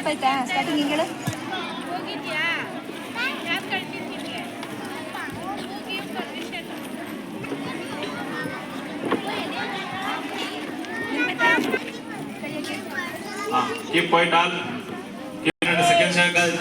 ನೆನಪಾಯ್ತಾ starting ಹಿಂಗಳು Keep point all. Keep in the second circle.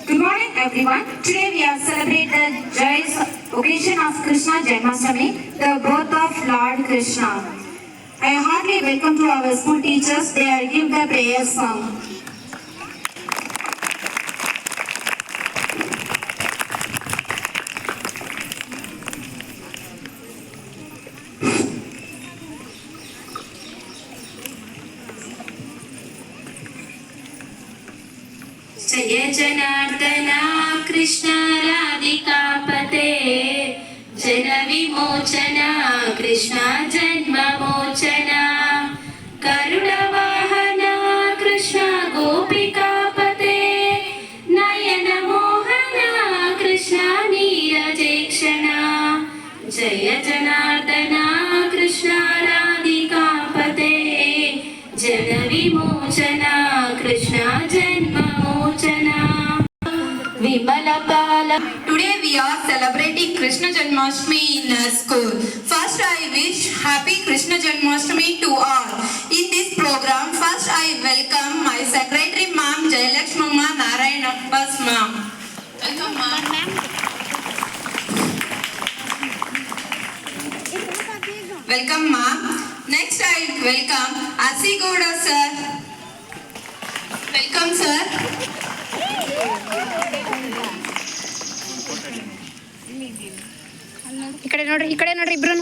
Good morning everyone. Today we have celebrated joyous occasion of Krishna Janmashtami, the birth of Lord Krishna. I heartily welcome to our school teachers. They will give the prayer song. जय जनार्दना कृष्ण राधिकापते जन विमोचना कृष्ण जन्म मोचना गरुडवाहना कृष्ण गोपिकापते नयन मोहना कृष्ण नीरजेक्षणा जय जनार्दना कृष्ण राधिकापते जन विमोचना कृष्ण जन्म Today we are celebrating Krishna Janmashtami in our school. First I wish happy Krishna Janmashtami to all. In this program, first I welcome my secretary ma'am Jayalakshmi Narayanabas ma'am. Welcome ma'am. Welcome ma'am. Next I welcome Asigoda sir. Welcome sir. ಈ ಕಡೆ ನೋಡ್ರಿ ಇಬ್ರು